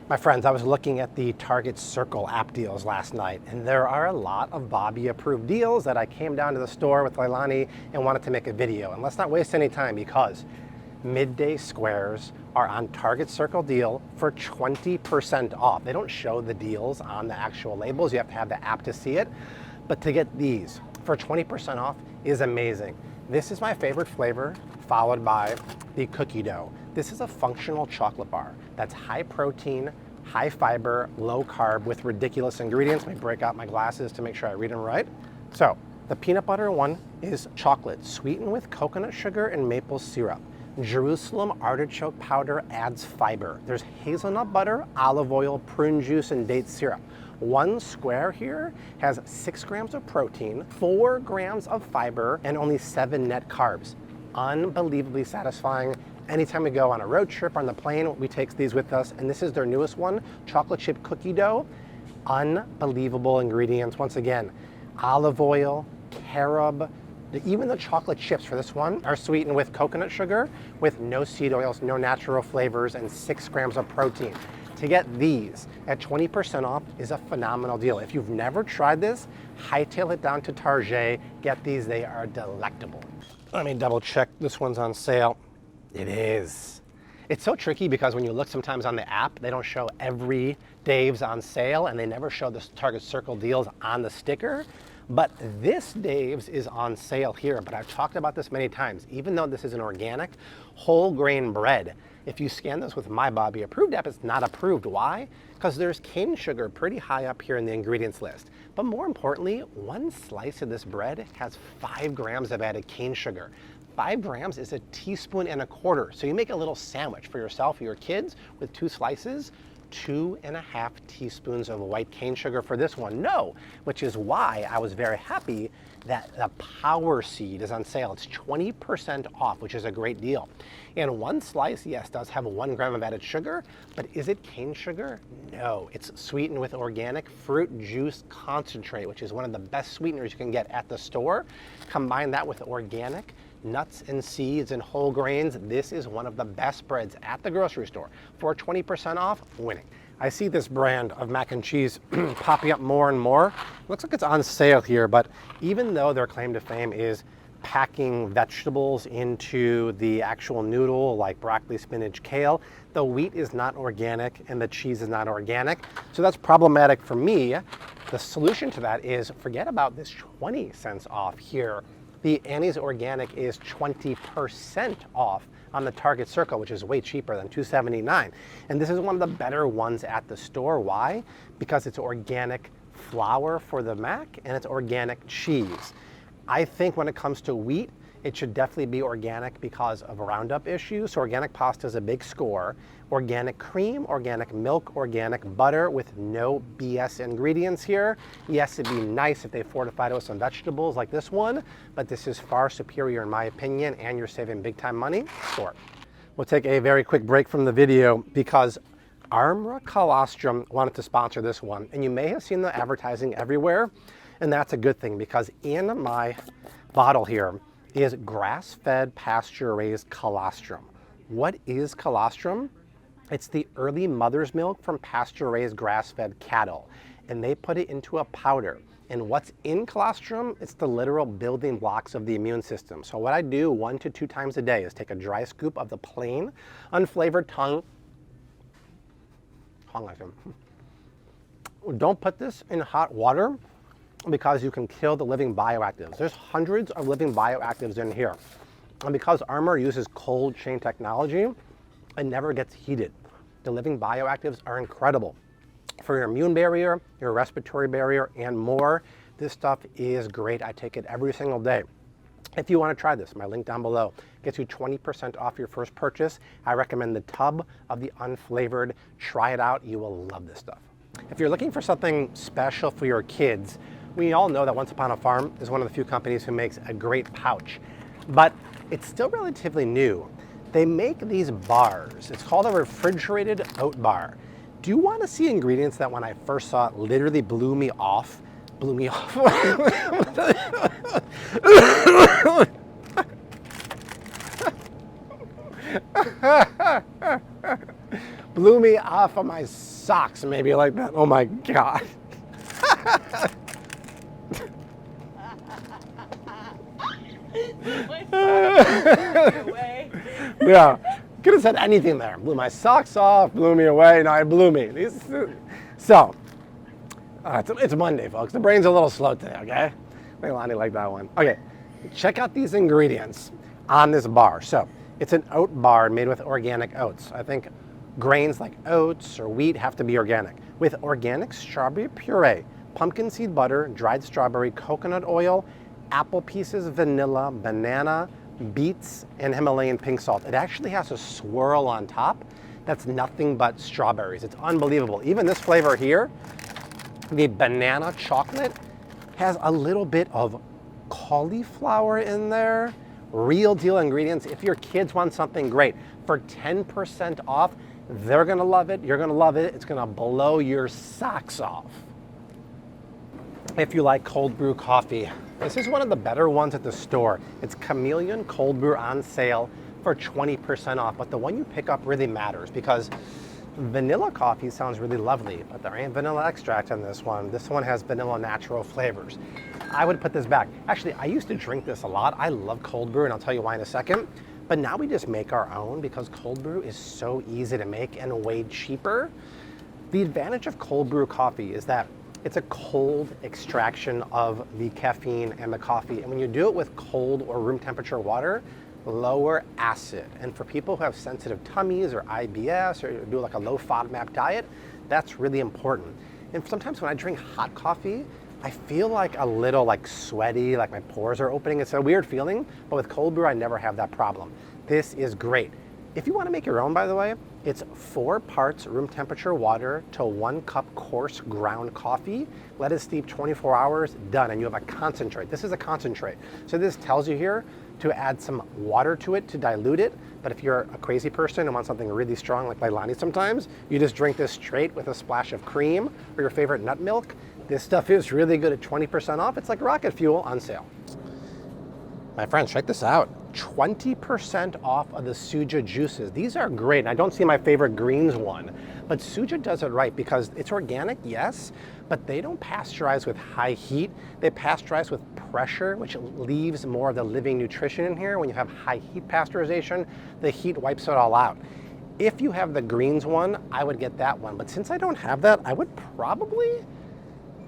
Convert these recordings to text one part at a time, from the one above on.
My friends, I was looking at the Target Circle app deals last night, and there are a lot of Bobby approved deals that I came down to the store with Leilani and wanted to make a video. And let's not waste any time because Midday Squares are on Target Circle deal for 20% off. They don't show the deals on the actual labels. You have to have the app to see it. But to get these for 20% off is amazing. This is my favorite flavor, followed by the cookie dough. This is a functional chocolate bar that's high protein, high fiber, low carb with ridiculous ingredients. Let me break out my glasses to make sure I read them right. So the peanut butter one is chocolate sweetened with coconut sugar and maple syrup. Jerusalem artichoke powder adds fiber. There's hazelnut butter, olive oil, prune juice, and date syrup. One square here has 6 grams of protein, 4 grams of fiber, and only 7 net carbs. Unbelievably satisfying. Anytime we go on a road trip or on the plane, we take these with us. And this is their newest one, chocolate chip cookie dough. Unbelievable ingredients. Once again, olive oil, carob, even the chocolate chips for this one are sweetened with coconut sugar with no seed oils, no natural flavors, and 6 grams of protein. To get these at 20% off is a phenomenal deal. If you've never tried this, hightail it down to Target, get these, they are delectable. Let me double check, this one's on sale. It is. It's so tricky because when you look sometimes on the app, they don't show every Dave's on sale and they never show the Target Circle deals on the sticker. But this Dave's is on sale here, but I've talked about this many times. Even though this is an organic, whole grain bread, if you scan this with My Bobby approved app, it's not approved. Why? Because there's cane sugar pretty high up here in the ingredients list. But more importantly, one slice of this bread has 5 grams of added cane sugar. 5 grams is a teaspoon and a quarter. So you make a little sandwich for yourself or your kids with 2 slices, 2.5 teaspoons of white cane sugar for this one. No, which is why I was very happy that the Power Seed is on sale. It's 20% off, which is a great deal. And one slice, yes, does have 1 gram of added sugar, but is it cane sugar? No, it's sweetened with organic fruit juice concentrate, which is one of the best sweeteners you can get at the store. Combine that with organic nuts and seeds and whole grains. This is one of the best breads at the grocery store. For 20% off, winning. I see this brand of mac and cheese popping up more and more. Looks like it's on sale here, but even though their claim to fame is packing vegetables into the actual noodle like broccoli, spinach, kale, the wheat is not organic and the cheese is not organic. So that's problematic for me. The solution to that is forget about this 20 cents off here. The Annie's Organic is 20% off on the Target Circle, which is way cheaper than $2.79. And this is one of the better ones at the store. Why? Because it's organic flour for the mac and it's organic cheese. I think when it comes to wheat, it should definitely be organic because of Roundup issues. So organic pasta is a big score. Organic cream, organic milk, organic butter with no BS ingredients here. Yes, it'd be nice if they fortified it with some vegetables like this one, but this is far superior in my opinion, and you're saving big time money. Sure. We'll take a very quick break from the video because Colostrum wanted to sponsor this one, and you may have seen the advertising everywhere, and that's a good thing because in my bottle here is grass-fed pasture-raised colostrum. What is colostrum? It's the early mother's milk from pasture-raised grass-fed cattle, and they put it into a powder. And what's in colostrum? It's the literal building blocks of the immune system. So what I do 1 to 2 times a day is take a dry scoop of the plain, unflavored tongue like them. Don't put this in hot water because you can kill the living bioactives. There's hundreds of living bioactives in here. And because Armor uses cold chain technology, it never gets heated. The living bioactives are incredible for your immune barrier, your respiratory barrier, and more. This stuff is great. I take it every single day. If you want to try this, my link down below gets you 20% off your first purchase. I recommend the tub of the unflavored. Try it out. You will love this stuff. If you're looking for something special for your kids, we all know that Once Upon a Farm is one of the few companies who makes a great pouch, but it's still relatively new. They make these bars. It's called a refrigerated oat bar. Do you want to see ingredients that when I first saw it literally blew me off? Blew me off. blew me off of my socks, maybe like that. Oh my God. Yeah, could have said anything there. Blew my socks off, blew me away. No, it blew me. So, it's Monday, folks. The brain's a little slow today, okay? Leilani liked that one. Okay, check out these ingredients on this bar. So, it's an oat bar made with organic oats. I think grains like oats or wheat have to be organic. With organic strawberry puree, pumpkin seed butter, dried strawberry, coconut oil, apple pieces, vanilla, banana, beets, and Himalayan pink salt. It actually has a swirl on top that's nothing but strawberries. It's unbelievable. Even this flavor here, the banana chocolate, has a little bit of cauliflower in there. Real deal ingredients. If your kids want something great, for 10% off, they're gonna love it, you're gonna love it, it's gonna blow your socks off. If you like cold brew coffee, this is one of the better ones at the store. It's Chameleon cold brew on sale for 20% off, but the one you pick up really matters because vanilla coffee sounds really lovely, but there ain't vanilla extract in this one. This one has vanilla natural flavors. I would put this back. Actually, I used to drink this a lot. I love cold brew, and I'll tell you why in a second. But now we just make our own because cold brew is so easy to make and way cheaper. The advantage of cold brew coffee is that it's a cold extraction of the caffeine and the coffee. And when you do it with cold or room temperature water, lower acid. And for people who have sensitive tummies or IBS or do like a low FODMAP diet, that's really important. And sometimes when I drink hot coffee, I feel like a little like sweaty, like my pores are opening. It's a weird feeling, but with cold brew, I never have that problem. This is great. If you want to make your own, by the way, it's 4 parts room temperature water to 1 cup coarse ground coffee. Let it steep 24 hours, done, and you have a concentrate. This is a concentrate. So this tells you here to add some water to it to dilute it. But if you're a crazy person and want something really strong like Leilani sometimes, you just drink this straight with a splash of cream or your favorite nut milk. This stuff is really good at 20% off. It's like rocket fuel on sale. My friends, check this out. 20% off of the Suja Juices. These are great. And I don't see my favorite greens one, but Suja does it right because it's organic, yes, but they don't pasteurize with high heat. They pasteurize with pressure, which leaves more of the living nutrition in here. When you have high heat pasteurization, the heat wipes it all out. If you have the greens one, I would get that one. But since I don't have that, I would probably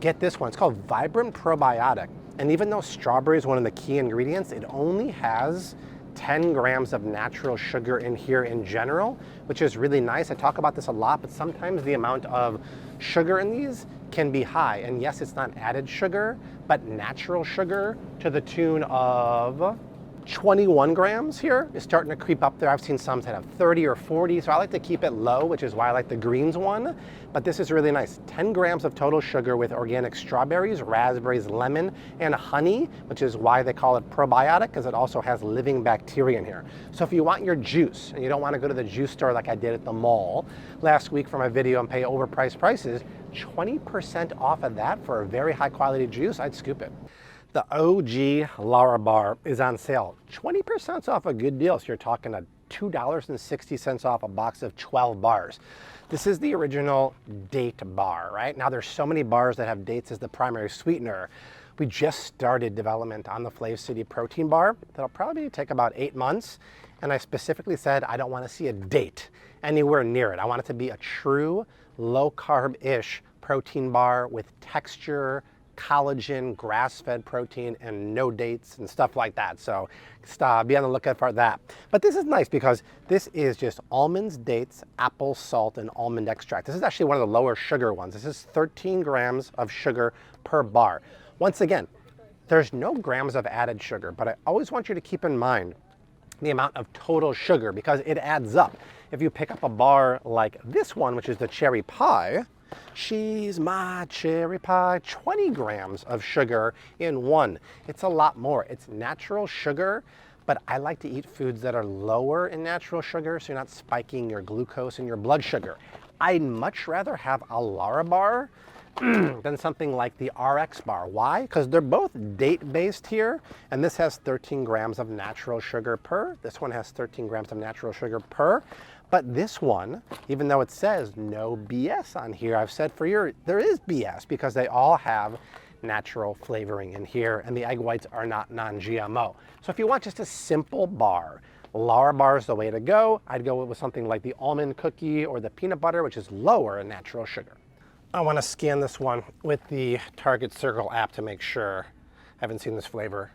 get this one. It's called Vibrant Probiotic. And even though strawberry is one of the key ingredients, it only has 10 grams of natural sugar in here in general, which is really nice. I talk about this a lot, but sometimes the amount of sugar in these can be high. And yes, it's not added sugar, but natural sugar to the tune of 21 grams here is starting to creep up there. I've seen some that have 30 or 40, so I like to keep it low, which is why I like the greens one. But this is really nice. 10 grams of total sugar with organic strawberries, raspberries, lemon, and honey, which is why they call it probiotic, because it also has living bacteria in here. So if you want your juice, and you don't want to go to the juice store like I did at the mall last week for my video and pay overpriced prices, 20% off of that for a very high quality juice, I'd scoop it. The OG Lara Bar is on sale. 20% off a good deal, so you're talking a $2.60 off a box of 12 bars. This is the original date bar, right? Now there's so many bars that have dates as the primary sweetener. We just started development on the Flav City protein bar. That'll probably take about 8 months. And I specifically said I don't want to see a date anywhere near it. I want it to be a true low carb-ish protein bar with texture, collagen, grass-fed protein, and no dates and stuff like that. So be on the lookout for that. But this is nice because this is just almonds, dates, apple, salt, and almond extract. This is actually one of the lower sugar ones. This is 13 grams of sugar per bar. Once again, there's no grams of added sugar, but I always want you to keep in mind the amount of total sugar because it adds up. If you pick up a bar like this one, which is the cherry pie, she's my cherry pie, 20 grams of sugar in one. It's a lot more. It's natural sugar, but I like to eat foods that are lower in natural sugar so you're not spiking your glucose and your blood sugar. I'd much rather have a Lara Bar than something like the RX bar. Why? Because they're both date-based here, and this has 13 grams of natural sugar per. This one has 13 grams of natural sugar per. But this one, even though it says no BS on here, I've said for years, there is BS because they all have natural flavoring in here and the egg whites are not non-GMO. So if you want just a simple bar, Lara Bar is the way to go. I'd go with something like the almond cookie or the peanut butter, which is lower in natural sugar. I want to scan this one with the Target Circle app to make sure. I haven't seen this flavor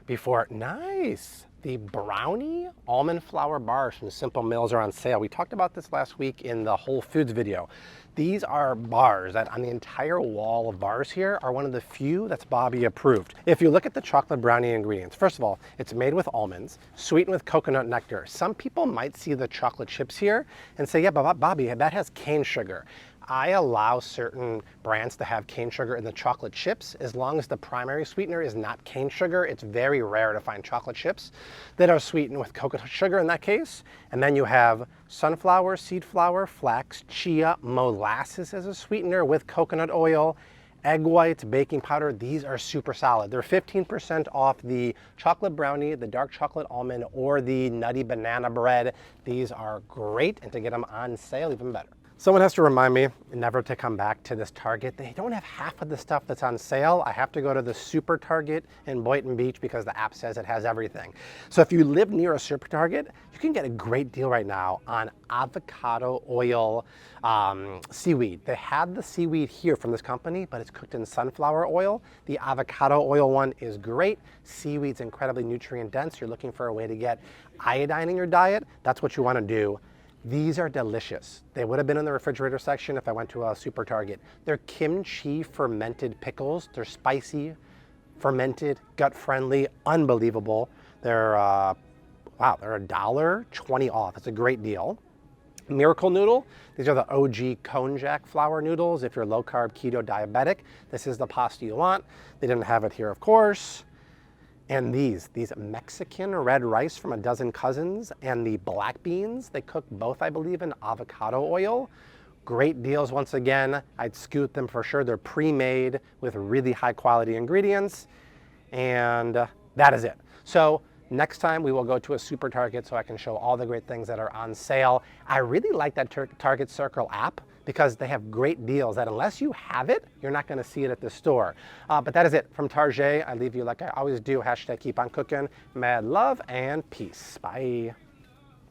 before. Nice. The brownie almond flour bars from Simple Mills are on sale. We talked about this last week in the Whole Foods video. These are bars that on the entire wall of bars here are one of the few that's Bobby approved. If you look at the chocolate brownie ingredients, first of all, it's made with almonds, sweetened with coconut nectar. Some people might see the chocolate chips here and say, yeah, but Bobby, that has cane sugar. I allow certain brands to have cane sugar in the chocolate chips as long as the primary sweetener is not cane sugar. It's very rare to find chocolate chips that are sweetened with coconut sugar in that case. And then you have sunflower, seed flour, flax, chia, molasses as a sweetener with coconut oil, egg whites, baking powder. These are super solid. They're 15% off the chocolate brownie, the dark chocolate almond, or the nutty banana bread. These are great, and to get them on sale, even better. Someone has to remind me never to come back to this Target. They don't have half of the stuff that's on sale. I have to go to the Super Target in Boynton Beach because the app says it has everything. So if you live near a Super Target, you can get a great deal right now on avocado oil seaweed. They had the seaweed here from this company, but it's cooked in sunflower oil. The avocado oil one is great. Seaweed's incredibly nutrient dense. You're looking for a way to get iodine in your diet. That's what you want to do. These are delicious. They would have been in the refrigerator section if I went to a Super Target. They're kimchi fermented pickles. They're spicy, fermented, gut-friendly, unbelievable. They're, wow, they're $1.20 off. It's a great deal. Miracle Noodle, these are the OG Konjac flour noodles. If you're low-carb, keto, diabetic, this is the pasta you want. They didn't have it here, of course. And these Mexican red rice from A Dozen Cousins and the black beans, they cook both, I believe, in avocado oil. Great deals once again. I'd scoot them for sure. They're pre-made with really high quality ingredients. And that is it. So next time we will go to a Super Target so I can show all the great things that are on sale. I really like that Target Circle app because they have great deals that unless you have it, you're not gonna see it at the store. But that is it from Target. I leave you like I always do, #keep on cooking. Mad love and peace. Bye.